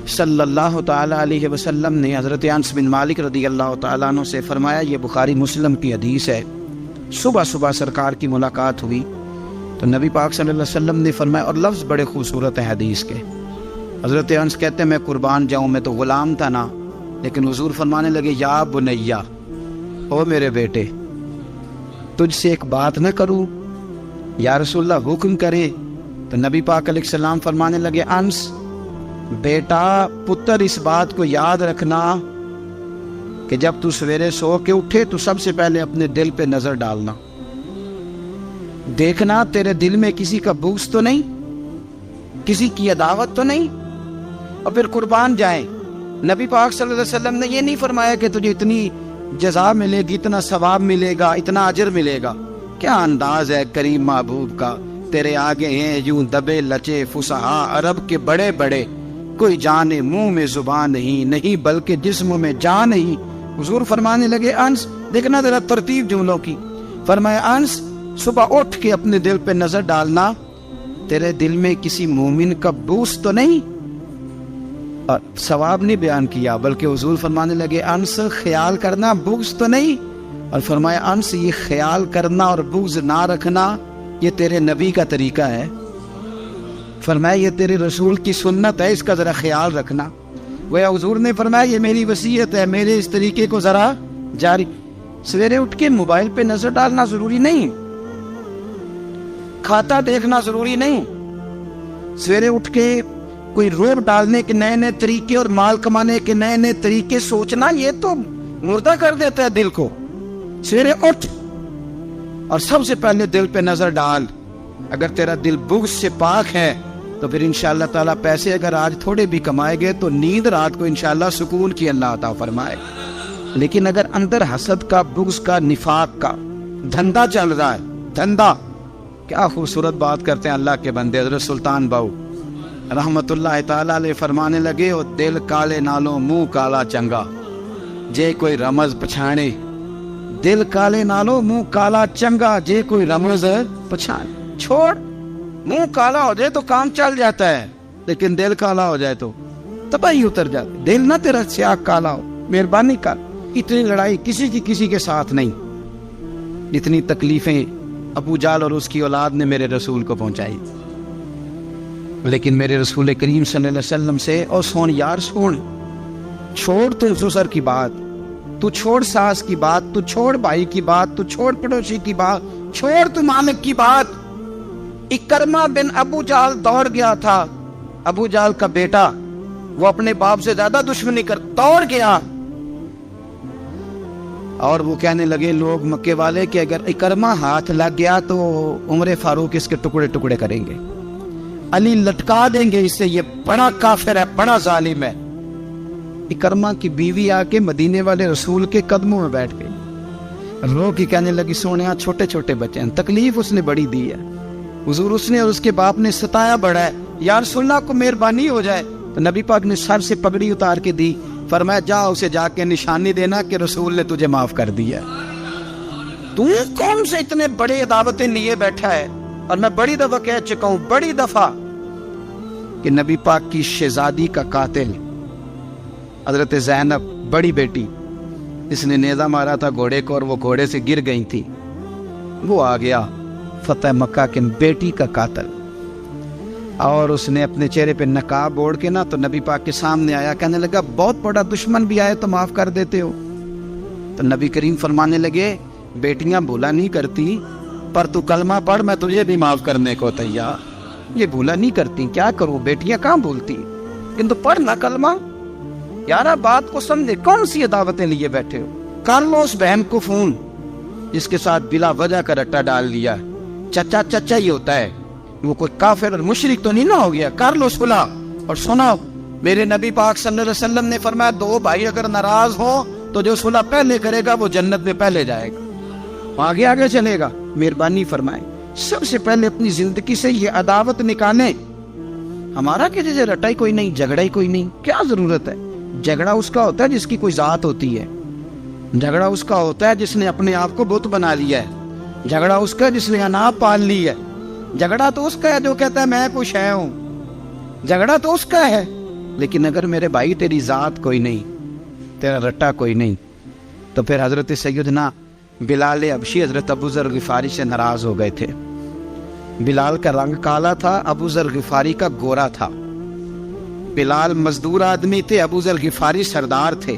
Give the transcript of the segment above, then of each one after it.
صلی اللہ تعالیٰ علیہ وسلم نے حضرت انس بن مالک رضی اللہ تعالیٰ عنہ سے فرمایا، یہ بخاری مسلم کی حدیث ہے، صبح صبح سرکار کی ملاقات ہوئی تو نبی پاک صلی اللہ علیہ وسلم نے فرمایا، اور لفظ بڑے خوبصورت ہیں حدیث کے۔ حضرت انس کہتے ہیں میں قربان جاؤں، میں تو غلام تھا نا، لیکن حضور فرمانے لگے، یا بنیا، او میرے بیٹے، تجھ سے ایک بات نہ کروں؟ یا رسول اللہ حکم کرے۔ تو نبی پاک علیہ السلام فرمانے لگے، انس بیٹا پتر، اس بات کو یاد رکھنا کہ جب تو سویرے سو کے اٹھے تو سب سے پہلے اپنے دل پہ نظر ڈالنا، دیکھنا تیرے دل میں کسی کا بغض تو نہیں، کسی کی عداوت تو نہیں، اور پھر قربان جائیں۔ نبی پاک صلی اللہ علیہ وسلم نے یہ نہیں فرمایا کہ تجھے اتنی جزا ملے گی، اتنا ثواب ملے گا، اتنا اجر ملے گا۔ کیا انداز ہے کریم محبوب کا، تیرے آگے ہیں یوں دبے لچے فصحا عرب کے بڑے بڑے، کوئی جانے منہ میں زبان نہیں بلکہ جسم میں جان نہیں۔ حضور فرمانے لگے، انس دیکھنا ذرا ترتیب جملوں کی، فرمایا انس صبح اٹھ کے اپنے دل پہ نظر ڈالنا، تیرے دل میں کسی مومن کا بغض تو نہیں۔ اور ثواب نہیں بیان کیا، بلکہ حضور فرمانے لگے، انس خیال کرنا بغض تو نہیں، اور فرمایا انس یہ خیال کرنا اور بغض نہ رکھنا یہ تیرے نبی کا طریقہ ہے، فرمایا یہ تیرے رسول کی سنت ہے، اس کا ذرا خیال رکھنا۔ وہ حضور نے فرمایا یہ میری وصیت ہے، میرے اس طریقے کو ذرا جاری۔ سویرے اٹھ کے موبائل پہ نظر ڈالنا ضروری نہیں، کھاتا دیکھنا ضروری نہیں، سویرے اٹھ کے کوئی روب ڈالنے کے نئے نئے طریقے اور مال کمانے کے نئے نئے طریقے سوچنا یہ تو مردہ کر دیتا ہے دل کو۔ سویرے اٹھ اور سب سے پہلے دل پہ نظر ڈال، اگر تیرا دل بغض سے پاک ہے تو پھر انشاءاللہ تعالیٰ پیسے اگر آج تھوڑے بھی کمائے گئے تو نیند رات کو انشاءاللہ سکون کی اللہ عطا فرمائے، لیکن اگر اندر حسد کا، بغض کا، نفاق کا دھندا چل رہا ہے، دھندا، کیا خوبصورت بات کرتے ہیں اللہ کے بندے۔ حضرت سلطان باؤ رحمت اللہ تعالیٰ علیہ فرمانے لگے، او دل کالے نالوں منہ کالا چنگا، جے کوئی رمز پچھانے، دل کالے نالوں منہ کالا چنگا، جے کوئی رمز پچھانے۔ چھوڑ، منہ کالا ہو جائے تو کام چل جاتا ہے، لیکن دل کالا ہو جائے تو تباہی اتر جاتی۔ دل نہ تیرا سیاہ کالا ہو، مہربانی کر۔ اتنی لڑائی کسی کی کسی کے ساتھ نہیں، اتنی تکلیفیں ابو جہل اور اس کی اولاد نے میرے رسول کو پہنچائی، لیکن میرے رسول کریم صلی اللہ علیہ وسلم سے، اور سون یار سون، چھوڑ تو سسر کی بات، تو چھوڑ ساس کی بات، تو چھوڑ بھائی کی بات، تو چھوڑ پڑوسی کی بات، چھوڑ تو مالک کی بات۔ اکرمہ بن ابو جہل دوڑ گیا تھا، ابو جہل کا بیٹا، وہ اپنے باپ سے زیادہ دشمنی کر دوڑ گیا، اور وہ کہنے لگے لوگ مکے والے کہ اگر اکرمہ ہاتھ لگ گیا تو عمر فاروق اس کے ٹکڑے ٹکڑے کریں گے، علی لٹکا دیں گے اسے، یہ بڑا کافر ہے، بڑا ظالم ہے۔ اکرمہ کی بیوی آ کے مدینے والے رسول کے قدموں میں بیٹھ گئی، رو کے کہنے لگی، سونیا چھوٹے چھوٹے بچے ہیں، تکلیف اس نے بڑی دی ہے، حضور اس نے اور اس کے باپ نے ستایا بڑا ہے، یا رسول اللہ کو مہربانی ہو جائے۔ تو نبی پاک نے سر سے پگڑی اتار کے دی، فرمایا جا اسے جا کے نشانی دینا کہ رسول نے تجھے معاف کر دیا ہے۔ تو کون سے اتنے بڑے دعوتیں لیے بیٹھا ہے؟ اور میں بڑی دفعہ کہہ چکا ہوں، بڑی دفعہ، کہ نبی پاک کی شہزادی کا قاتل حضرت زینب بڑی بیٹی، اس نے نیزہ مارا تھا گھوڑے کو اور وہ گھوڑے سے گر گئی تھی، وہ آ گیا فتح مکہ کے بیٹی کا قاتل، اور اس نے اپنے چہرے پہ نقاب اوڑھ کے نا تو نبی پاک کے سامنے آیا، کہنے لگا بہت بڑا دشمن بھی آئے تو معاف کر دیتے ہو۔ تو نبی کریم فرمانے لگے، بیٹیاں بھولا نہیں کرتی، پر تو کلمہ پڑھ، میں تجھے بھی معاف کرنے کو تیار۔ یہ بھولا نہیں کرتی، کیا کروں، بیٹیاں کہاں بھولتی، کیونکہ پڑھ نہ کلمہ۔ یارہ بات کو سمجھے، کون سی دعوتیں لیے بیٹھے ہو؟ کر لو اس بہن کو فون جس کے ساتھ بلا وجہ کا رٹا ڈال لیا، چچا چچا ہی ہوتا ہے، وہ کوئی کافر اور مشرک تو نہیں نہ ہو گیا، کر لو صلح۔ اور سنو، میرے نبی پاک صلی اللہ علیہ وسلم نے فرمایا، دو بھائی اگر ناراض ہو تو جو صلح پہلے کرے گا وہ جنت میں پہلے جائے گا، آگے آگے چلے گا۔ مہربانی فرمائیں، سب سے پہلے اپنی زندگی سے یہ عداوت نکالیں۔ ہمارا کسی سے رٹا ہی کوئی نہیں، جھگڑا ہی کوئی نہیں، کیا ضرورت ہے؟ جھگڑا اس کا ہوتا ہے جس کی کوئی ذات ہوتی ہے، جھگڑا اس کا ہوتا ہے جس نے اپنے آپ کو بت بنا لیا ہے، جھگڑا اس کا جس نے اناپ پال لی ہے، جھگڑا تو اس کا ہے جو کہتا ہے میں کچھ ہے ہوں، جھگڑا تو اس کا ہے لیکن اگر میرے بھائی تیری ذات کوئی نہیں، تیرا رٹا کوئی نہیں، تو پھر حضرت سیدنا بلال حبشی حضرت ابو ذر غفاری سے ناراض ہو گئے تھے۔ بلال کا رنگ کالا تھا، ابو ذر غفاری کا گورا تھا۔ بلال مزدور آدمی تھے، ابو ذر غفاری سردار تھے۔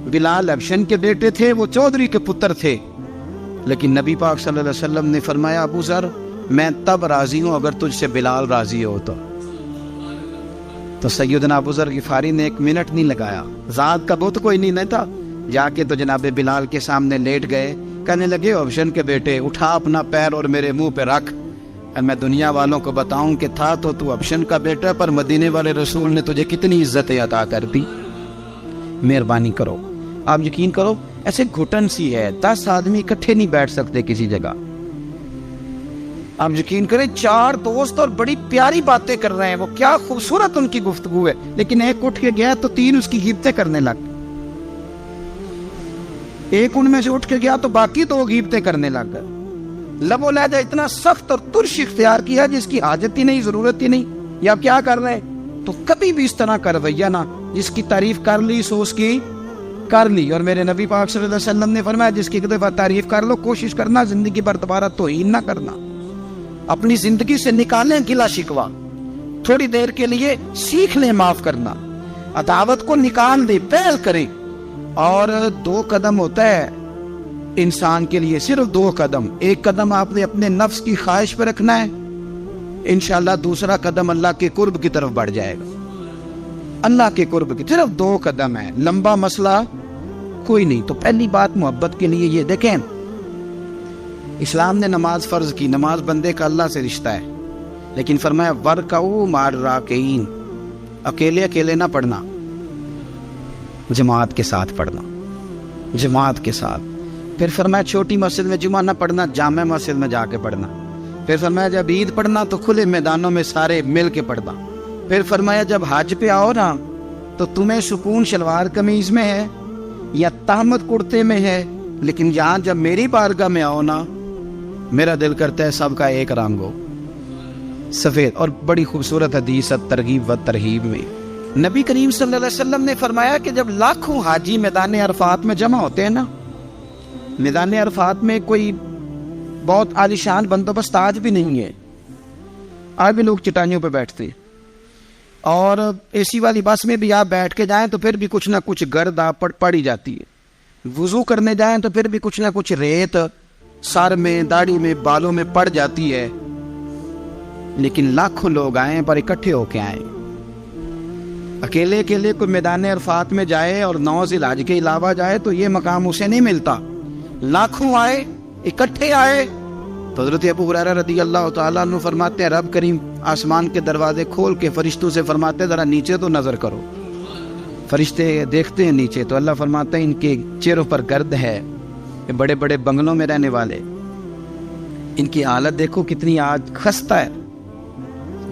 بلال حبشن کے بیٹے تھے، وہ چودھری کے پتر تھے، لیکن نبی پاک صلی اللہ علیہ وسلم نے فرمایا ابو ذر میں تب راضی ہوں اگر تجھ سے بلال راضی ہو تو سیدنا ابو ذر غفاری نے 1 منٹ نہیں لگایا، ذات کا بت کوئی نہیں تھا، جا کے تو جناب بلال کے سامنے لیٹ گئے، کہنے لگے حبشن کے بیٹے اٹھا اپنا پیر اور میرے منہ پہ رکھ، میں دنیا والوں کو بتاؤں کہ تھا تو حبشن کا بیٹا، پر مدینے والے رسول نے تجھے کتنی عزتیں عطا کر دی، مہربانی کرو۔ آپ یقین کرو ایسے گھٹن سی ہے، 10 آدمی اکٹھے نہیں بیٹھ سکتے کسی جگہ۔ آپ یقین کریں 4 دوست اور بڑی پیاری باتیں کر رہے ہیں، وہ کیا خوبصورت ان کی گفتگو ہے، لیکن ایک اٹھ کے گیا تو 3 اس کی غیبتیں کرنے لگ، ایک ان میں سے اٹھ کے گیا تو باقی 2 غیبتیں کرنے لگ گئے۔ لب و لہجہ اتنا سخت اور ترش اختیار کیا جس کی حاجت ہی نہیں، ضرورت ہی نہیں، یا کیا کر رہے ہیں؟ تو کبھی بھی اس طرح کر رویہ نہ، جس کی تعریف کر لی سو اس کی کر لی، اور میرے نبی پاک صلی اللہ علیہ وسلم نے فرمایا جس کی ایک دفعہ تعریف کر لو کوشش کرنا زندگی بھر دوبارہ توہین نہ کرنا، اپنی زندگی سے نکالیں گلا شکوا، تھوڑی دیر کے لیے سیکھ لیں معاف کرنا، عداوت کو نکال دیں، پہل کریں۔ اور 2 قدم ہوتا ہے انسان کے لیے، صرف 2 قدم، ایک قدم آپ نے اپنے نفس کی خواہش پہ رکھنا ہے، انشاءاللہ دوسرا قدم اللہ کے قرب کی طرف بڑھ جائے گا، اللہ کے قرب کی، صرف 2 قدم ہے، لمبا مسئلہ کوئی نہیں۔ تو پہلی بات محبت کے لیے یہ دیکھیں، اسلام نے نماز فرض کی، نماز بندے کا اللہ سے رشتہ ہے، لیکن فرمایا وَرْكَعُوا مَعَ الرَّاكِعِينَ، اکیلے اکیلے نہ پڑھنا، جماعت کے ساتھ پڑھنا، جماعت کے ساتھ۔ پھر فرمایا چھوٹی مسجد میں جمعہ نہ پڑھنا، جامع مسجد میں جا کے پڑھنا۔ پھر فرمایا جب عید پڑھنا تو کھلے میدانوں میں سارے مل کے پڑھنا۔ پھر فرمایا جب حج پہ آؤ نا تو تمہیں سکون شلوار قمیض میں ہے یا تہمت کرتے میں ہے، لیکن یہاں جب میری بارگاہ میں آؤ نا میرا دل کرتا ہے سب کا ایک رنگ ہو، سفید۔ اور بڑی خوبصورت حدیث ترغیب و ترہیب میں نبی کریم صلی اللہ علیہ وسلم نے فرمایا کہ جب لاکھوں حاجی میدان عرفات میں جمع ہوتے ہیں نا، میدان عرفات میں کوئی بہت عالیشان بندوبست آج بھی نہیں ہے، آج بھی لوگ چٹانیوں پہ بیٹھتے ہیں، اور اے سی والی بس میں بھی آپ بیٹھ کے جائیں تو پھر بھی کچھ نہ کچھ گرد آپ پڑ ہی جاتی ہے، وضو کرنے جائیں تو پھر بھی کچھ نہ کچھ ریت سر میں، داڑھی میں، بالوں میں پڑ جاتی ہے، لیکن لاکھوں لوگ آئیں پر اکٹھے ہو کے آئیں۔ اکیلے اکیلے کوئی میدان عرفات میں جائے اور 9 ذی الحج کے علاوہ جائے تو یہ مقام اسے نہیں ملتا، لاکھوں آئے، اکٹھے آئے۔ تو حضرت ابو ہریرہ رضی اللہ تعالیٰ عنہ فرماتے ہیں رب کریم آسمان کے دروازے کھول کے فرشتوں سے فرماتے ہیں ذرا نیچے تو نظر کرو، فرشتے دیکھتے ہیں نیچے تو اللہ فرماتا ہے ان کے چہروں پر گرد ہے، یہ بڑے بڑے بنگلوں میں رہنے والے، ان کی حالت دیکھو کتنی آج خستہ ہے،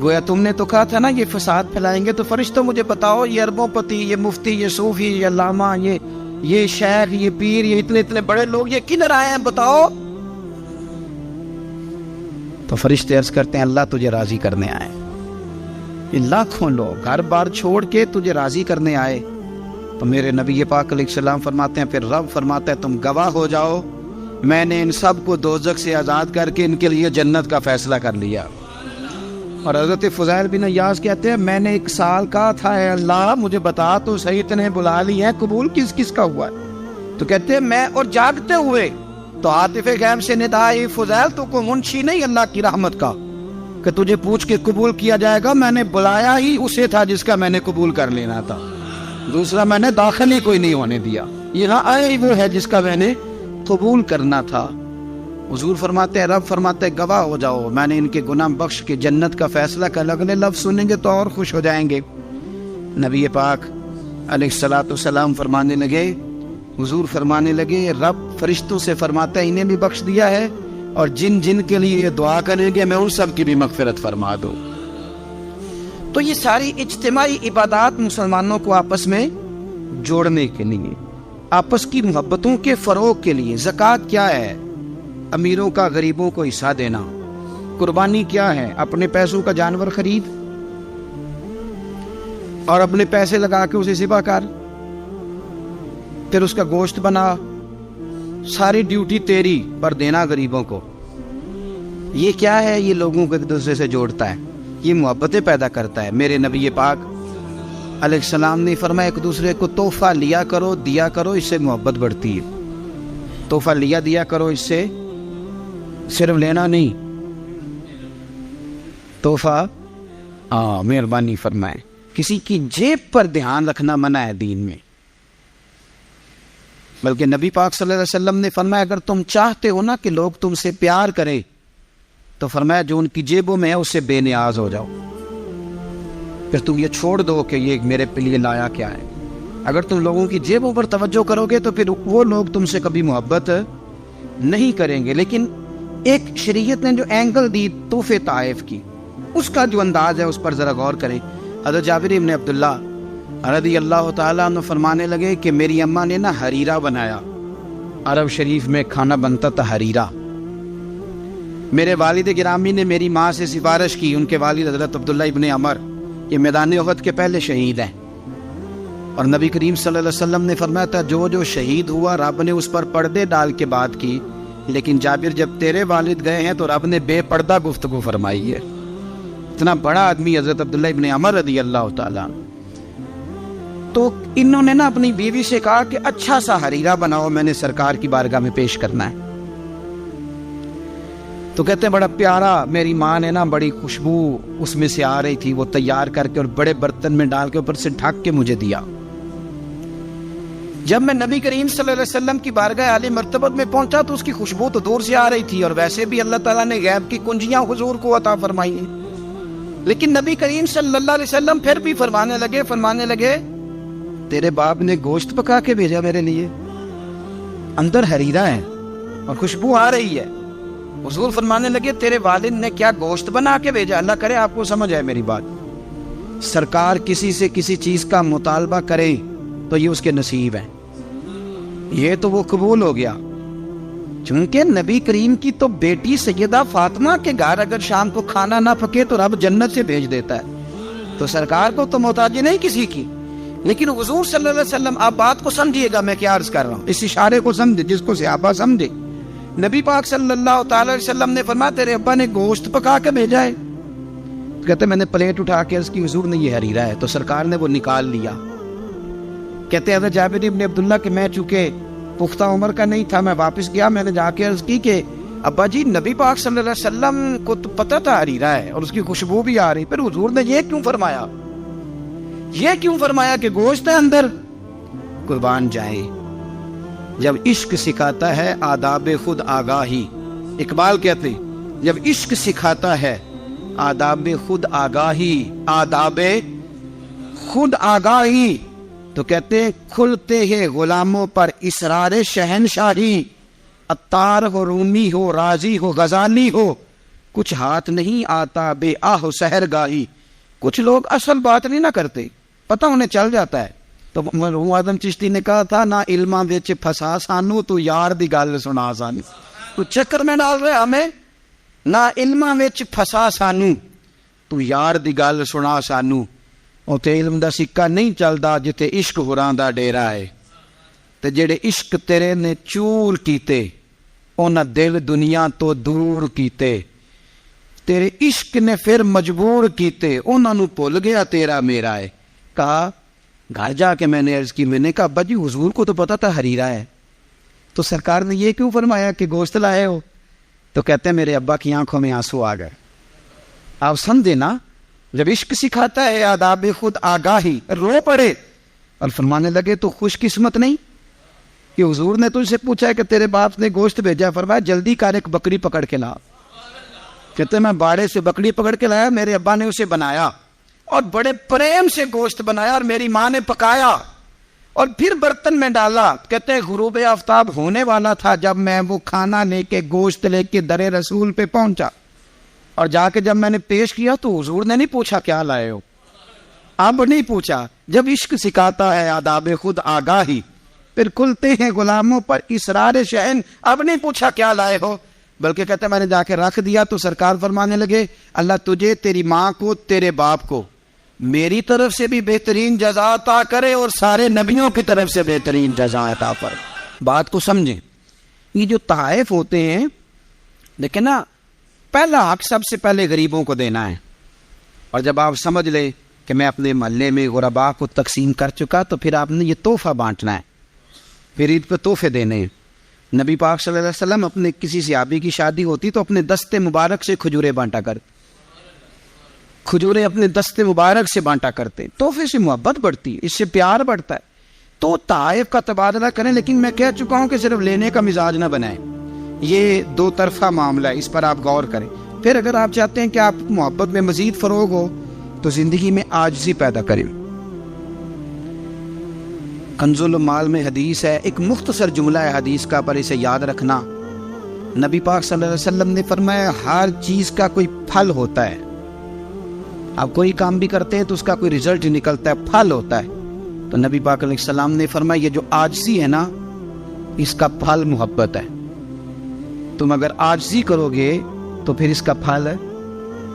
گویا تم نے تو کہا تھا نا یہ فساد پھیلائیں گے، تو فرشتوں مجھے بتاؤ یہ اربوں پتی، یہ مفتی، یہ صوفی، یہ علامہ، یہ شیخ، یہ پیر، یہ اتنے بڑے لوگ یہ کدھر آئے ہیں بتاؤ؟ تو فرشتے عرض کرتے ہیں اللہ تجھے راضی کرنے آئے، یہ لاکھوں لوگ گھر بار چھوڑ کے تجھے راضی کرنے آئے۔ تو میرے نبی پاک علیہ السلام فرماتے ہیں پھر رب فرماتا ہے تم گواہ ہو جاؤ میں نے ان سب کو دوزخ سے آزاد کر کے ان کے لیے جنت کا فیصلہ کر لیا۔ اور حضرت فضیل بن عیاض کہتے ہیں میں نے 1 سال کہا تھا اے اللہ مجھے بتا تو صحیح، اتنے بلا لی ہیں، قبول کس کس کا ہوا ہے؟ تو کہتے ہیں میں اور جاگتے ہوئے تو عاطف غیب سے ندا آئی فضیل تو کو منشی نہیں اللہ کی رحمت کا کہ تجھے پوچھ کے قبول کیا جائے گا، میں نے بلایا ہی اسے تھا جس کا میں نے قبول کر لینا تھا، دوسرا میں نے داخل ہی کوئی نہیں ہونے دیا، یہاں آئے وہ ہے جس کا میں نے قبول کرنا تھا۔ حضور فرماتے ہیں رب فرماتے ہیں گواہ ہو جاؤ میں نے ان کے گناہ بخش کے جنت کا فیصلہ کر، اگلے لفظ سنیں گے تو اور خوش ہو جائیں گے۔ نبی پاک علیہ الصلوۃ والسلام فرمانے لگے، حضور فرمانے لگے رب فرشتوں سے فرماتا ہے انہیں بھی بخش دیا ہے اور جن جن کے لیے یہ دعا کریں گے میں ان سب کی بھی مغفرت فرما دوں۔ تو یہ ساری اجتماعی عبادات مسلمانوں کو آپس میں جوڑنے کے لیے، آپس کی محبتوں کے فروغ کے لیے۔ زکوٰۃ کیا ہے؟ امیروں کا غریبوں کو حصہ دینا۔ قربانی کیا ہے؟ اپنے پیسوں کا جانور خرید اور اپنے پیسے لگا کے اسے ذبح کر، پھر اس کا گوشت بنا، ساری ڈیوٹی تیری پر دینا غریبوں کو۔ یہ کیا ہے؟ یہ لوگوں کو ایک دوسرے سے جوڑتا ہے، یہ محبتیں پیدا کرتا ہے۔ میرے نبی پاک علیہ السلام نے فرمایا ایک دوسرے کو تحفہ لیا کرو، دیا کرو، اس سے محبت بڑھتی ہے۔ تحفہ لیا دیا کرو، اس سے صرف لینا نہیں، تحفہ مہربانی فرمائیں۔ کسی کی جیب پر دھیان رکھنا منع ہے دین میں، بلکہ نبی پاک صلی اللہ علیہ وسلم نے فرمایا اگر تم چاہتے ہو نا کہ لوگ تم سے پیار کریں تو فرمایا جو ان کی جیبوں میں ہے اس سے بے نیاز ہو جاؤ، پھر تم یہ چھوڑ دو کہ یہ میرے لیے لایا کیا ہے۔ اگر تم لوگوں کی جیبوں پر توجہ کرو گے تو پھر وہ لوگ تم سے کبھی محبت نہیں کریں گے۔ لیکن ایک شریعت نے جو اینگل دی تحفے طائف کی، اس کا جو انداز ہے اس پر ذرا غور کریں۔ حضرت جابر بن عبداللہ رضی اللہ تعالیٰ عنہ فرمانے لگے کہ میری اماں نے نا حریرہ بنایا، عرب شریف میں کھانا بنتا تھا حریرہ۔ میرے والد گرامی نے میری ماں سے سفارش کی، ان کے والد حضرت عبداللہ ابن عمر یہ میدان احد کے پہلے شہید ہیں، اور نبی کریم صلی اللہ علیہ وسلم نے فرمایا تھا جو جو شہید ہوا رب نے اس پر پردے ڈال کے بات کی، لیکن جابر جب تیرے والد گئے ہیں تو رب نے بے پردہ گفتگو فرمائی ہے۔ اتنا بڑا آدمی حضرت عبداللہ ابن عمر رضی اللہ تعالیٰ، تو انہوں نے نا اپنی بیوی سے کہا کہ اچھا سا حریرہ بناؤ، میں نے سرکار کی بارگاہ میں پیش کرنا ہے۔ تو کہتے ہیں بڑا پیارا، میری ماں نے نا بڑی خوشبو اس میں سے آ رہی تھی، وہ تیار کر کے اور بڑے برتن میں ڈال کے اوپر سے ڈھک کے مجھے دیا۔ جب میں نبی کریم صلی اللہ علیہ وسلم کی بارگاہ عالی مرتبت میں پہنچا تو اس کی خوشبو تو دور سے آ رہی تھی، اور ویسے بھی اللہ تعالیٰ نے غیب کی کنجیاں حضور کو عطا فرمائی ہیں، لیکن نبی کریم صلی اللہ علیہ وسلم پھر بھی فرمانے لگے تیرے باپ نے گوشت پکا کے بھیجا میرے لیے، اندر حریرہ ہے اور خوشبو آ رہی ہے۔ حضور فرمانے لگے تیرے والد نے کیا گوشت بنا کے بھیجا؟ اللہ کرے آپ کو سمجھ آئے میری بات۔ سرکار کسی سے کسی چیز کا مطالبہ کرے تو یہ اس کے نصیب ہے، یہ تو وہ قبول ہو گیا۔ چونکہ نبی کریم کی تو بیٹی سیدہ فاطمہ کے گھر اگر شام کو کھانا نہ پکے تو رب جنت سے بھیج دیتا ہے، تو سرکار کو تو محتاج نہیں کسی کی۔ لیکن حضور صلی اللہ علیہ وسلم، آپ بات کو سمجھیے گا میں کیا عرض کر رہا ہوں، اس اشارے کو سمجھے جس کو صحابہ سمجھے۔ نبی پاک صلی اللہ تعالی علیہ وسلم نے فرمایا تیرے ابا نے گوشت پکا کے بھیجا ہے؟ کہتے میں نے پلیٹ اٹھا کے عرض کی حضور نے یہ حریرہ ہے، تو سرکار نے وہ نکال لیا۔ کہتے حضرت جابر بن عبداللہ کہ میں چونکہ پختہ عمر کا نہیں تھا، میں واپس گیا، میں نے جا کے عرض کی کہ ابا جی نبی پاک صلی اللہ علیہ وسلم کو تو پتہ تھا حریرہ ہے اور اس کی خوشبو بھی آ رہی، پھر حضور نے یہ کیوں فرمایا کہ گوشت ہے اندر؟ قربان جائے، جب عشق سکھاتا ہے آداب خود آگاہی، اقبال کہتے جب عشق سکھاتا ہے آداب خود آگاہی، آداب خود آگاہی، تو کہتے ہیں کھلتے ہیں غلاموں پر اسرار شہنشاہی، عطار ہو، رومی ہو، رازی ہو، غزالی ہو، کچھ ہاتھ نہیں آتا بے آہ سحر گاہی۔ کچھ لوگ اصل بات نہیں نہ کرتے، پتہ انہیں چل جاتا ہے۔ تو مرحوم آدم چشتی نے کہا تھا نہ علماں وچ پھسا سانو تو یار دی گل سنا سانو، تو چکر میں ڈال رہے ہمیں، نہ علماں وچ پھسا سانو تو یار دی گل سنا سانو، اوتے علم دا سکہ نہیں چلدا جتے عشق ہوراں دا ڈیرا ہے، تے جڑے عشق تیرے نے چور کیتے انہاں دل دنیا تو دور کیتے، تیرے عشق نے پھر مجبور کیتے انہاں نو بھول گیا تیرا میرا ہے۔ کہا گھر جا کے میں نے عرض کی، میں نے کہا ابا جی حضور کو تو پتا تھا حریرہ ہے، تو سرکار نے یہ کیوں فرمایا کہ گوشت لائے ہو؟ تو کہتے ہیں میرے ابا کی آنکھوں میں آنسو آ گئے۔ آپ سمجھے نا، جب عشق سکھاتا ہے آداب خود آگاہی، رو پڑے اور فرمانے لگے تو خوش قسمت نہیں کہ حضور نے تجھ سے پوچھا ہے کہ تیرے باپ نے گوشت بھیجا، فرمایا جلدی کر ایک بکری پکڑ کے لا۔ کہتے میں باڑے سے بکری پکڑ کے لایا، میرے ابا نے اسے بنایا اور بڑے پریم سے گوشت بنایا اور میری ماں نے پکایا اور پھر برتن میں ڈالا۔ کہتے ہیں غروب آفتاب ہونے والا تھا جب میں وہ کھانا لے کے گوشت لے کے در رسول پہ پہنچا، اور جا کے جب میں نے پیش کیا تو حضور نے نہیں پوچھا کیا لائے ہو، اب نہیں پوچھا۔ جب عشق سکھاتا ہے آداب خود آگاہی، پھر کھلتے ہیں غلاموں پر اسرار شہن، اب نہیں پوچھا کیا لائے ہو، بلکہ کہتے میں نے جا کے رکھ دیا۔ تو سرکار فرمانے لگے اللہ تجھے، تیری ماں کو، تیرے باپ کو میری طرف سے بھی بہترین جزا عطا کرے اور سارے نبیوں کی طرف سے بہترین جزا عطا فرمائے۔ بات کو سمجھیں، یہ جو تحائف ہوتے ہیں لیکن نا، پہلا حق سب سے پہلے غریبوں کو دینا ہے، اور جب آپ سمجھ لیں کہ میں اپنے محلے میں غرباء کو تقسیم کر چکا تو پھر آپ نے یہ تحفہ بانٹنا ہے، پھر عید پہ تحفے دینے ہیں۔ نبی پاک صلی اللہ علیہ وسلم اپنے کسی صحابی کی شادی ہوتی تو اپنے دستے مبارک سے کھجوریں بانٹا کرتے، کھجوریں اپنے دستے مبارک سے بانٹا کرتے۔ تحفے سے محبت بڑھتی ہے، اس سے پیار بڑھتا ہے۔ تو تحائف کا تبادلہ کریں، لیکن میں کہہ چکا ہوں کہ صرف لینے کا مزاج نہ بنائیں، یہ دو طرفہ معاملہ ہے، اس پر آپ غور کریں۔ پھر اگر آپ چاہتے ہیں کہ آپ محبت میں مزید فروغ ہو تو زندگی میں عاجزی پیدا کریں۔ کنز المال میں حدیث ہے، ایک مختصر جملہ ہے حدیث کا، پر اسے یاد رکھنا۔ نبی پاک صلی اللہ علیہ وسلم نے فرمایا ہر چیز کا کوئی پھل ہوتا ہے، آپ کوئی کام بھی کرتے ہیں تو اس کا کوئی رزلٹ نکلتا ہے، پھل ہوتا ہے۔ تو نبی پاک علیہ السلام نے فرمایا یہ جو عاجزی ہے نا، اس کا پھل محبت ہے۔ تم اگر عاجزی کرو گے تو پھر اس کا پھل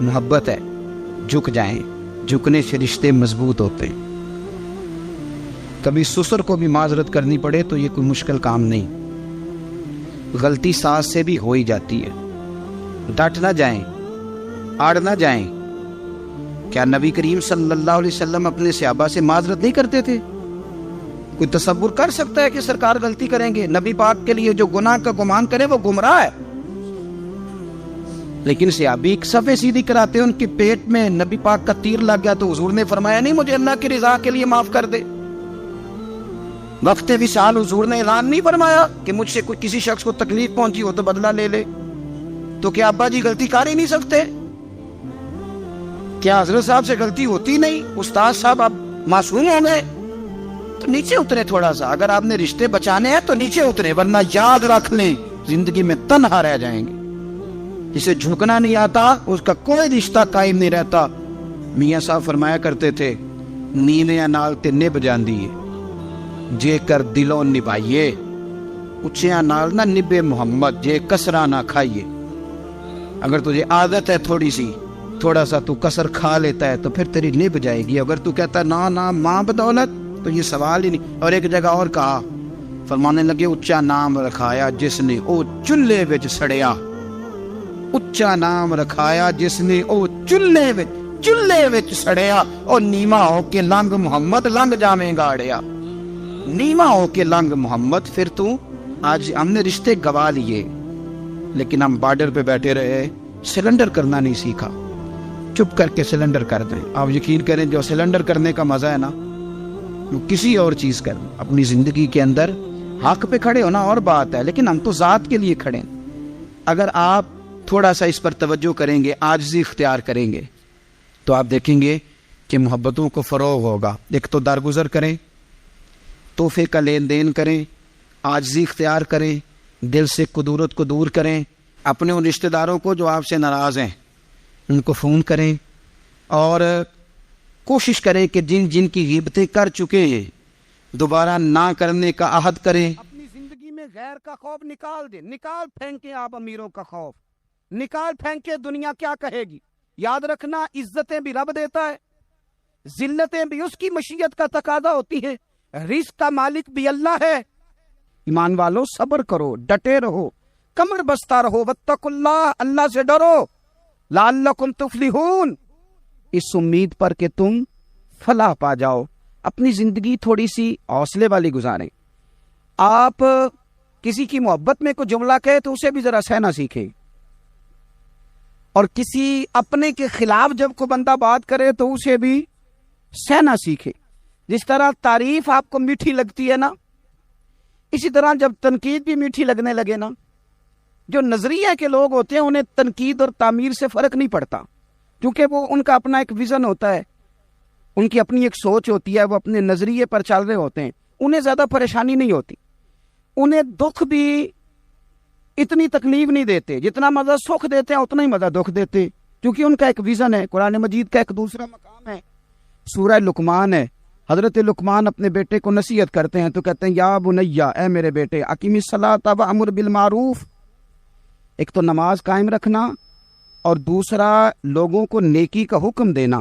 محبت ہے، جھک جائیں، جھکنے سے رشتے مضبوط ہوتے ہیں۔ کبھی سسر کو بھی معذرت کرنی پڑے تو یہ کوئی مشکل کام نہیں، غلطی ساس سے بھی ہو ہی جاتی ہے، ڈٹ نہ جائیں، آڑ نہ جائیں۔ کیا نبی کریم صلی اللہ علیہ وسلم اپنے صحابہ سے معذرت نہیں کرتے تھے؟ کوئی تصور کر سکتا ہے کہ سرکار غلطی کریں گے؟ نبی پاک کے لیے جو گناہ کا گمان کرے وہ گمراہ ہے، لیکن صحابی ایک صفحے سیدھی کراتے ہیں، ان کے پیٹ میں نبی پاک کا تیر لگ گیا تو حضور نے فرمایا نہیں مجھے اللہ کی رضا کے لیے معاف کر دے۔ وقت وصال حضور نے اعلان نہیں فرمایا کہ مجھ سے کوئی کسی شخص کو تکلیف پہنچی ہو تو بدلہ لے لے، تو کیا ابا جی غلطی کر ہی نہیں سکتے؟ کیا حضرت صاحب سے غلطی ہوتی نہیں؟ استاد صاحب آپ معصوم ہو گئے تو نیچے اترے تھوڑا سا، اگر آپ نے رشتے بچانے ہیں تو نیچے اترے، ورنہ یاد رکھ لیں زندگی میں تنہا رہ جائیں گے۔ جسے جھکنا نہیں آتا اس کا کوئی رشتہ قائم نہیں رہتا۔ میاں صاحب فرمایا کرتے تھے نیویں نال تے نبھ جاندی ہے جے کر دلوں نبھائیے، اچھیاں نال نہ نبے محمد جے کسرا نہ کھائیے۔ اگر تجھے عادت ہے تھوڑا سا تو کسر کھا لیتا ہے تو پھر تیری نبھ جائے گی۔ اگر تو کہتا ہے نا ماں بدولت تو یہ سوال ہی نہیں۔ اور ایک جگہ اور کہا، فرمانے لگے اچا نام رکھایا جس نے او چولہے وچ سڑیا، اچا نام رکھایا جس نے او چولہے وچ سڑیا، اور نیواں ہو کے لنگ محمد لنگ جاویں گاڑیا۔ نیواں ہو کے لنگ محمد، پھر تو آج ہم نے رشتے گوا لیے لیکن ہم بارڈر پہ بیٹھے رہے، سلنڈر کرنا نہیں سیکھا۔ چپ کر کے سلنڈر کر دیں۔ آپ یقین کریں جو سلنڈر کرنے کا مزہ ہے نا، وہ کسی اور چیز کر دیں۔ اپنی زندگی کے اندر حق پہ کھڑے ہونا اور بات ہے، لیکن ہم تو ذات کے لیے کھڑے ہیں۔ اگر آپ تھوڑا سا اس پر توجہ کریں گے، عاجزی اختیار کریں گے، تو آپ دیکھیں گے کہ محبتوں کو فروغ ہوگا۔ ایک تو درگزر کریں، تحفے کا لین دین کریں، عاجزی اختیار کریں، دل سے کدورت کو دور کریں، اپنے ان رشتہ داروں کو جو آپ سے ناراض ہیں ان کو فون کریں، اور کوشش کریں کہ جن کی غیبتیں کر چکے ہیں دوبارہ نہ کرنے کا عہد کریں۔ اپنی زندگی میں غیر کا خوف نکال دیں، نکال پھینکیں آپ امیروں کا خوف، نکال پھینکیں دنیا کیا کہے گی۔ یاد رکھنا عزتیں بھی رب دیتا ہے، ذلتیں بھی اس کی مشیت کا تقاضا ہوتی ہے، رزق کا مالک بھی اللہ ہے۔ ایمان والوں صبر کرو، ڈٹے رہو، کمر بستہ رہو، واتقوا اللہ، اللہ سے ڈرو، لعلکم تفلحون، اس امید پر کہ تم فلاح پا جاؤ۔ اپنی زندگی تھوڑی سی حوصلے والی گزاریں۔ آپ کسی کی محبت میں کوئی جملہ کہے تو اسے بھی ذرا سہنا سیکھیں، اور کسی اپنے کے خلاف جب کوئی بندہ بات کرے تو اسے بھی سہنا سیکھے۔ جس طرح تعریف آپ کو میٹھی لگتی ہے نا، اسی طرح جب تنقید بھی میٹھی لگنے لگے نا، جو نظریہ کے لوگ ہوتے ہیں انہیں تنقید اور تعمیر سے فرق نہیں پڑتا، کیونکہ وہ ان کا اپنا ایک ویژن ہوتا ہے، ان کی اپنی ایک سوچ ہوتی ہے، وہ اپنے نظریے پر چل رہے ہوتے ہیں، انہیں زیادہ پریشانی نہیں ہوتی، انہیں دکھ بھی اتنی تکلیف نہیں دیتے، جتنا مزہ سکھ دیتے ہیں اتنا ہی مزہ دکھ دیتے، کیونکہ ان کا ایک ویژن ہے۔ قرآن مجید کا ایک دوسرا مقام ہے، سورہ لقمان ہے۔ حضرت لقمان اپنے بیٹے کو نصیحت کرتے ہیں تو کہتے ہیں یا بنیا، اے میرے بیٹے، اقیم الصلاۃ وامر بالمعروف، ایک تو نماز قائم رکھنا، اور دوسرا لوگوں کو نیکی کا حکم دینا،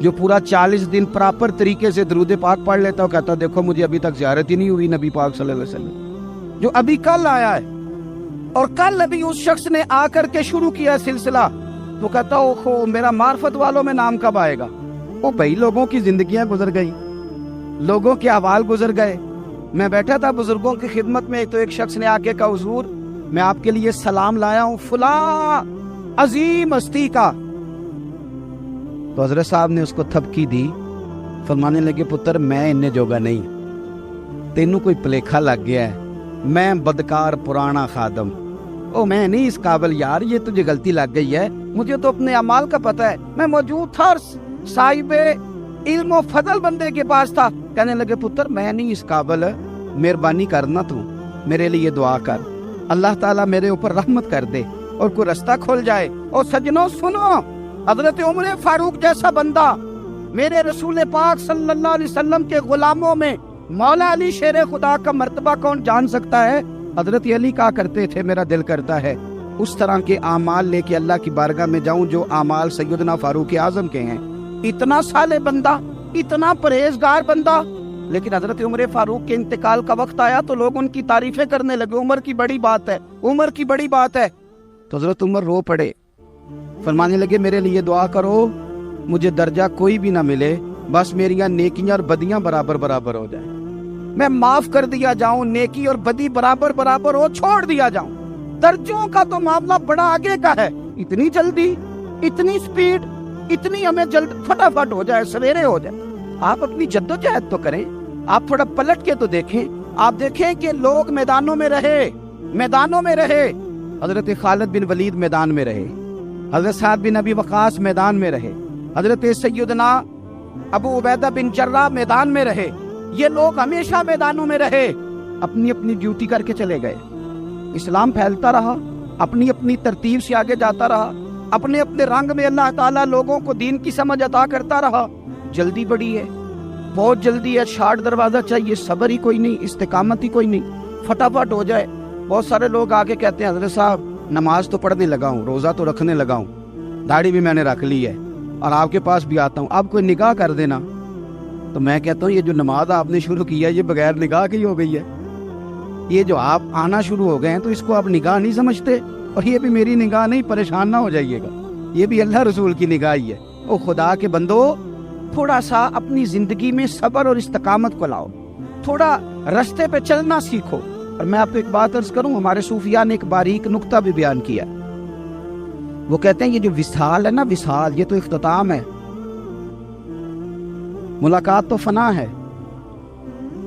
جو پورا 40 دن پراپر طریقے سے درود پاک پڑھ لیتا ہو، کہتا دیکھو مجھے ابھی تک زیارت ہی نہیں ہوئی نبی پاک صلی اللہ علیہ وسلم، جو ابھی کل آیا ہے، اور کل ابھی اس شخص نے آ کر کے شروع کیا سلسلہ، تو کہتا اوہو میرا معرفت والوں میں نام کب آئے گا؟ وہ بھائی لوگوں کی زندگیاں گزر گئی، لوگوں کے احوال گزر گئے۔ میں بیٹھا تھا بزرگوں کی خدمت میں، تو ایک شخص نے آ کے کہا حضور میں آپ کے لیے سلام لایا ہوں فلاں عظیم ہستی کا۔ تو حضرت صاحب نے اس کو تھپکی دی، فرمانے لگے پتر میں اننے جوگا نہیں، تینوں کوئی پلیکھا لگ گیا ہے، میں بدکار پرانا خادم، او میں نہیں اس قابل یار، یہ تجھے غلطی لگ گئی ہے، مجھے تو اپنے اعمال کا پتہ ہے، میں موجود تھا اور صاحب علم و فضل بندے کے پاس تھا۔ کہنے لگے پتر میں نہیں اس قابل، مہربانی کرنا تو میرے لیے دعا کر، اللہ تعالیٰ میرے اوپر رحمت کر دے اور کوئی رستہ کھل جائے۔ اور سجنوں سنو، حضرت عمر فاروق جیسا بندہ میرے رسول پاک صلی اللہ علیہ وسلم کے غلاموں میں مولا علی شیر خدا کا مرتبہ کون جان سکتا ہے؟ حضرت علی کہا کرتے تھے میرا دل کرتا ہے اس طرح کے اعمال لے کے اللہ کی بارگاہ میں جاؤں جو اعمال سیدنا فاروق اعظم کے ہیں۔ اتنا صالح بندہ، اتنا پرہیزگار بندہ، لیکن حضرت عمر فاروق کے انتقال کا وقت آیا تو لوگ ان کی تعریفیں کرنے لگے، عمر کی بڑی بات ہے، عمر کی بڑی بات ہے۔ تو حضرت عمر رو پڑے، فرمانے لگے میرے لیے دعا کرو، مجھے درجہ کوئی بھی نہ ملے، بس میریاں نیکیاں اور بدیاں برابر برابر ہو جائیں، میں معاف کر دیا جاؤں، نیکی اور بدی برابر برابر ہو، چھوڑ دیا جاؤں۔ درجوں کا تو معاملہ بڑا آگے کا ہے، اتنی جلدی، اتنی سپیڈ، اتنی ہمیں جلد فٹافٹ ہو جائے، سویرے ہو جائے۔ آپ اپنی جدوجہد تو کریں، آپ تھوڑا پلٹ کے تو دیکھیں، آپ دیکھیں کہ لوگ میدانوں میں رہے، میدانوں میں رہے، حضرت خالد بن ولید میدان میں رہے، حضرت سعد بن ابی وقاص میدان میں رہے، حضرت سیدنا ابو عبیدہ بن جراح میدان میں رہے، یہ لوگ ہمیشہ میدانوں میں رہے، اپنی اپنی ڈیوٹی کر کے چلے گئے۔ اسلام پھیلتا رہا، اپنی اپنی ترتیب سے آگے جاتا رہا، اپنے اپنے رنگ میں اللہ تعالیٰ لوگوں کو دین کی سمجھ عطا کرتا رہا۔ جلدی بڑی ہے، بہت جلدی ہے، شارٹ دروازہ چاہیے، صبر ہی کوئی نہیں، استقامت ہی کوئی نہیں، فٹافٹ ہو جائے۔ بہت سارے لوگ آگے کہتے ہیں حضرت صاحب نماز تو پڑھنے لگا ہوں، روزہ تو رکھنے لگا ہوں، داڑھی بھی میں نے رکھ لی ہے اور آپ کے پاس بھی آتا ہوں، آپ کوئی نگاہ کر دینا۔ تو میں کہتا ہوں یہ جو نماز آپ نے شروع کی ہے یہ بغیر نگاہ کی ہو گئی ہے، یہ جو آپ آنا شروع ہو گئے ہیں تو اس کو آپ نگاہ نہیں سمجھتے، اور یہ بھی میری نگاہ نہیں، پریشان نہ ہو جائیے گا، یہ بھی اللہ رسول کی نگاہ ہی ہے۔ او خدا کے بندو، تھوڑا سا اپنی زندگی میں صبر اور استقامت کو لاؤ، تھوڑا رستے پہ چلنا سیکھو۔ اور میں آپ کو ایک بات عرض کروں، ہمارے صوفیاء نے ایک باریک نکتہ بھی بیان کیا، وہ کہتے ہیں یہ جو وصال ہے نا، وصال یہ تو اختتام ہے، ملاقات تو فنا ہے،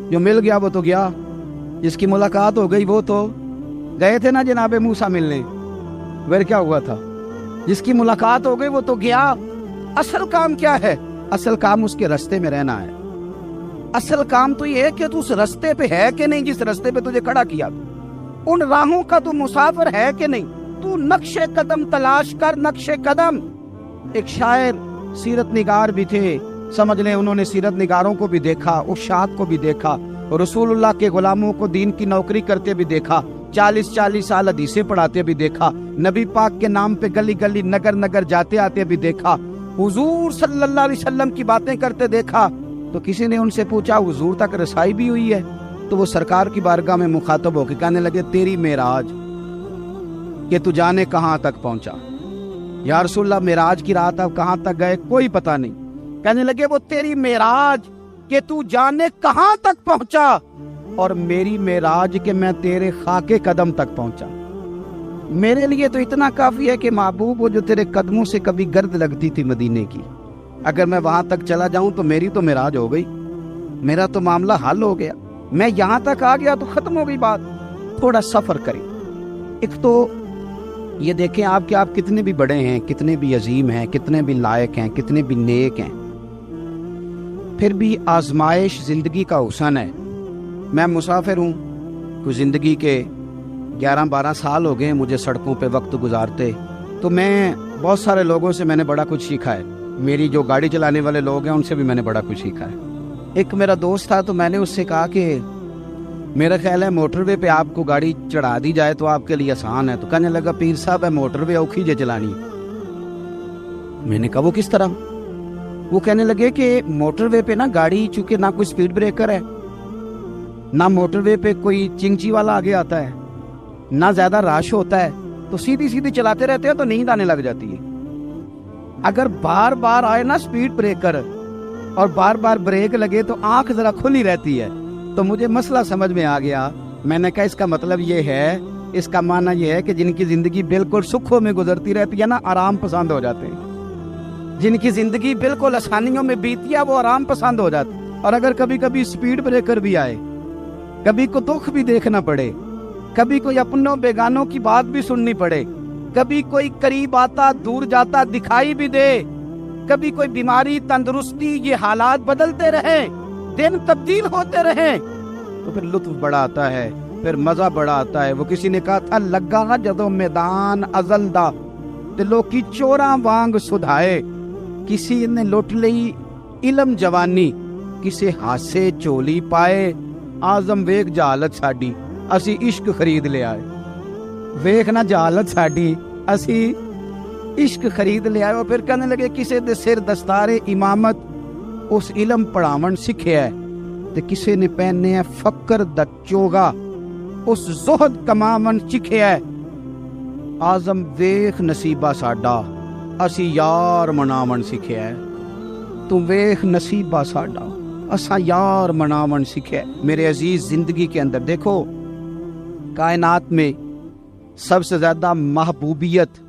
جو مل گیا وہ تو گیا، جس کی ملاقات ہو گئی وہ تو گئے تھے نا جناب موسیٰ ملنے، پھر کیا ہوا تھا؟ جس کی ملاقات ہو گئی وہ تو گیا۔ اصل کام کیا ہے؟ اصل کام اس کے رستے میں رہنا ہے، اصل کام تو یہ ہے کہ تو اس رستے پہ ہے کہ نہیں، جس رستے پہ تجھے کھڑا کیا، ان راہوں کا تو مسافر ہے کہ نہیں، تو نقش قدم تلاش کر، نقش قدم۔ ایک شاعر سیرت نگار بھی تھے، سمجھ لیں انہوں نے سیرت نگاروں کو بھی دیکھا، اشاعت کو بھی دیکھا، اور رسول اللہ کے غلاموں کو دین کی نوکری کرتے بھی دیکھا، 40 سال حدیثیں پڑھاتے بھی دیکھا، نبی پاک کے نام پہ گلی گلی نگر نگر جاتے آتے بھی دیکھا، حضور صلی اللہ علیہ وسلم کی باتیں کرتے دیکھا۔ تو کسی نے ان سے پوچھا حضور تک رسائی بھی ہوئی ہے؟ تو وہ سرکار کی بارگاہ میں مخاطب ہو کے کہنے لگے تیری معراج کہ تو جانے کہاں تک پہنچا، یا رسول اللہ معراج کی رات اب کہاں تک گئے کوئی پتہ نہیں، کہنے لگے وہ تیری معراج کہ تو جانے کہاں تک پہنچا، اور میری معراج کہ میں تیرے خاک قدم تک پہنچا۔ میرے لیے تو اتنا کافی ہے کہ محبوب وہ جو تیرے قدموں سے کبھی گرد لگتی تھی مدینے کی، اگر میں وہاں تک چلا جاؤں تو میری تو معراج ہو گئی، میرا تو معاملہ حل ہو گیا، میں یہاں تک آ گیا تو ختم ہو گئی بات۔ تھوڑا سفر کریں، ایک تو یہ دیکھیں آپ کہ آپ کتنے بھی بڑے ہیں، کتنے بھی عظیم ہیں، کتنے بھی لائق ہیں، کتنے بھی نیک ہیں، پھر بھی آزمائش زندگی کا حسن ہے۔ میں مسافر ہوں، کوئی زندگی کے 11-12 سال ہو گئے مجھے سڑکوں پہ وقت گزارتے، تو میں بہت سارے لوگوں سے میں نے بڑا کچھ سیکھا ہے، میری جو گاڑی چلانے والے لوگ ہیں ان سے بھی میں نے بڑا کچھ سیکھا ہے۔ ایک میرا دوست تھا تو میں نے اس سے کہا کہ میرا خیال ہے موٹر وے پہ آپ کو گاڑی چڑھا دی جائے تو آپ کے لیے آسان ہے، تو کہنے لگا پیر صاحب ہے موٹر وے اوکھی جے چلانی۔ میں نے کہا وہ کس طرح؟ وہ کہنے لگے کہ موٹر وے پہ نا گاڑی چونکہ نہ کوئی سپیڈ بریکر ہے، نہ موٹر وے پہ کوئی چنگچی والا آگے آتا ہے، نہ زیادہ رش ہوتا ہے، تو سیدھی سیدھی چلاتے رہتے ہیں تو نیند آنے لگ جاتی ہے۔ اگر بار بار آئے نا سپیڈ بریکر اور بار بار بریک لگے تو آنکھ ذرا کھلی رہتی ہے۔ تو مجھے مسئلہ سمجھ میں آ گیا۔ میں نے کہا اس کا مطلب یہ ہے، اس کا معنی یہ ہے کہ جن کی زندگی بالکل سکھوں میں گزرتی رہتی ہے نا، آرام پسند ہو جاتے ہیں۔ جن کی زندگی بالکل آسانیوں میں بیتی ہے وہ آرام پسند ہو جاتے ہیں۔ اور اگر کبھی کبھی سپیڈ بریکر بھی آئے، کبھی کو دکھ بھی دیکھنا پڑے، کبھی کوئی اپنوں بیگانوں کی بات بھی سننی پڑے، کبھی کوئی قریب آتا دور جاتا دکھائی بھی دے، کبھی کوئی بیماری تندرستی، یہ حالات بدلتے رہیں، دن تبدیل ہوتے رہیں، تو پھر لطف بڑا آتا ہے، پھر مزہ بڑا آتا ہے۔ وہ کسی نے کہا تھا لگا جدو میدان ازل دا تے لوکی چوراں وانگ سدھائے، کسی نے لٹ لئی علم جوانی، کسے ہاسے چولی پائے، آزم ویک جہالت ساڈی اسی عشق خرید لے آئے۔ ویک نہ جہالت ساڈی اسی عشق خرید لے آئے۔ اور پھر کہنے لگے کسے دے سر دستار امامت اس علم پڑھاون سکھیا ہے، تے کسے نے پہنے ہے فقر دا چوگا اس زہد کماون سکھیا ہے۔ آزم ویخ نصیبہ ساڈا اسی یار مناون سکھیا ہے۔ تو ویخ نصیبہ ساڈا اسا یار مناون سکھیا ہے۔ میرے عزیز، زندگی کے اندر دیکھو، کائنات میں سب سے زیادہ محبوبیت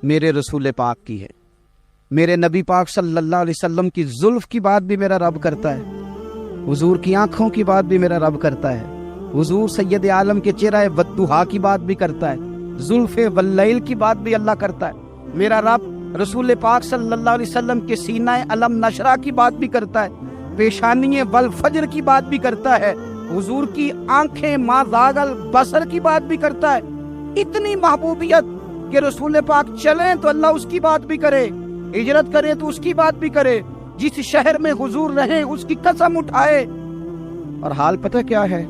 میرے رسول پاک کی ہے۔ میرے نبی پاک صلی اللہ علیہ وسلم کی زلف کی بات بھی میرا رب کرتا ہے، حضور کی آنکھوں کی بات بھی میرا رب کرتا ہے، حضور سید عالم کے چہرہ والضحیٰ کی بات بھی کرتا ہے، زلف واللیل کی بات بھی اللہ کرتا ہے۔ میرا رب رسول پاک صلی اللہ علیہ وسلم کے سینہ علم نشرہ کی بات بھی کرتا ہے، پیشانی والفجر کی بات بھی کرتا ہے، حضور کی آنکھیں ما زاغ البصر کی بات بھی کرتا ہے۔ اتنی محبوبیت کہ رسول پاک چلیں تو اللہ اس کی بات بھی کرے، ہجرت کرے تو اس کی بات بھی کرے، جس شہر میں حضور رہیں اس کی قسم اٹھائے۔ اور حال پتہ کیا ہے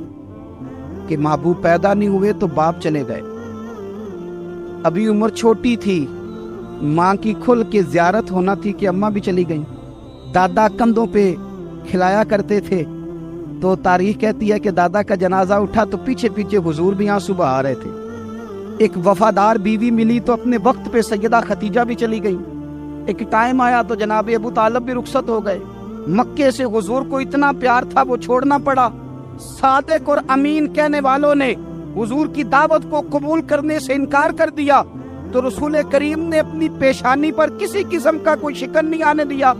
کہ محبوب پیدا نہیں ہوئے تو باپ چلے گئے، ابھی عمر چھوٹی تھی، ماں کی کھل کے زیارت ہونا تھی کہ اماں بھی چلی گئیں، دادا کندھوں پہ کھلایا کرتے تھے، تو تاریخ کہتی ہے کہ دادا کا جنازہ اٹھا تو پیچھے پیچھے حضور بھی آنسو بہا رہے تھے۔ ایک وفادار بیوی ملی تو اپنے وقت پہ سیدہ خدیجہ بھی چلی گئیں، ایک ٹائم آیا تو جناب ابو طالب بھی رخصت ہو گئے، مکے سے حضور کو اتنا پیار تھا وہ چھوڑنا پڑا۔ صادق اور امین کہنے والوں نے حضور کی دعوت کو قبول کرنے سے انکار کر دیا، تو رسول کریم نے اپنی پیشانی پر کسی قسم کا کوئی شکن نہیں آنے دیا۔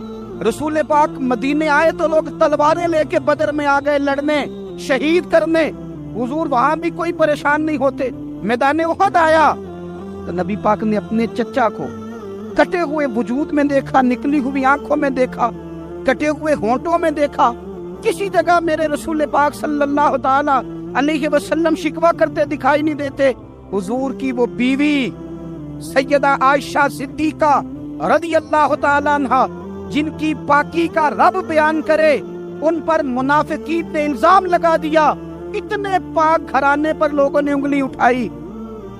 رسول پاک مدینے آئے تو لوگ تلواریں لے کے بدر میں آ گئے لڑنے، شہید کرنے، حضور وہاں بھی کوئی پریشان نہیں ہوتے۔ میدان احد آیا تو نبی پاک نے اپنے چچا کو کٹے ہوئے وجود میں دیکھا، نکلی ہوئی آنکھوں میں دیکھا، کٹے ہوئے ہونٹوں میں دیکھا، کسی جگہ میرے رسول پاک صلی اللہ تعالی علیہ وسلم شکوہ کرتے دکھائی نہیں دیتے۔ حضور کی وہ بیوی سیدہ عائشہ صدیقہ رضی اللہ تعالی عنہ، جن کی پاکی کا رب بیان کرے، ان پر منافقین نے الزام لگا دیا، اتنے پاک گھرانے پر لوگوں نے انگلی اٹھائی۔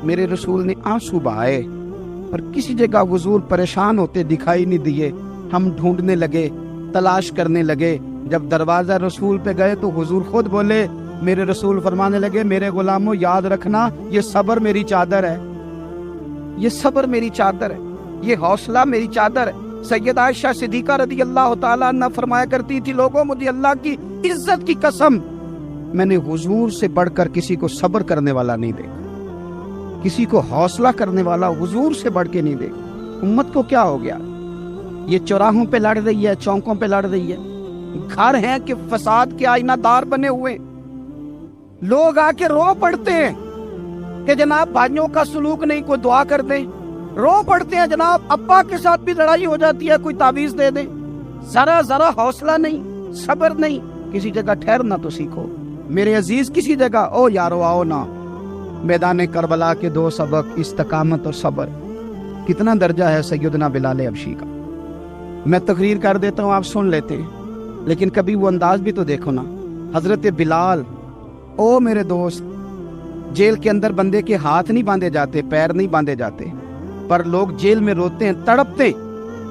میرے رسول نے آنسو بہائے، پر کسی جگہ حضور پریشان ہوتے دکھائی نہیں دیے۔ ہم ڈھونڈنے لگے، تلاش کرنے لگے، جب دروازہ رسول پہ گئے تو حضور خود بولے، میرے رسول فرمانے لگے، میرے غلاموں یاد رکھنا یہ صبر میری چادر ہے، یہ صبر میری چادر ہے، یہ حوصلہ میری چادر ہے۔ سیدہ عائشہ صدیقہ رضی اللہ تعالیٰ عنہ فرمایا کرتی تھی، لوگوں مجھے اللہ کی عزت کی قسم، میں نے حضور سے بڑھ کر کسی کو صبر کرنے والا نہیں دیکھا، کسی کو حوصلہ کرنے والا حضور سے بڑھ کے نہیں دیکھا۔ امت کو کیا ہو گیا؟ یہ چوراہوں پہ لڑ رہی ہے، چوکوں پہ لڑ رہی ہے، گھر ہیں کہ فساد کے آئینہ دار بنے ہوئے، لوگ آ کے رو پڑتے ہیں کہ جناب بھائیوں کا سلوک نہیں، کوئی دعا کر دیں، رو پڑتے ہیں جناب ابا کے ساتھ بھی لڑائی ہو جاتی ہے، کوئی تعویذ دے دیں، ذرا حوصلہ نہیں، صبر نہیں۔ کسی جگہ ٹھہرنا تو سیکھو میرے عزیز، کسی جگہ او یارو آؤ نا۔ میدان کربلا کے دو سبق، استقامت اور صبر۔ کتنا درجہ ہے سیدنا بلال حبشی کا، میں تقریر کر دیتا ہوں آپ سن لیتے ہیں، لیکن کبھی وہ انداز بھی تو دیکھو نا۔ حضرت بلال، او میرے دوست، جیل کے اندر بندے کے ہاتھ نہیں باندھے جاتے، پیر نہیں باندھے جاتے، پر لوگ جیل میں روتے ہیں، تڑپتے،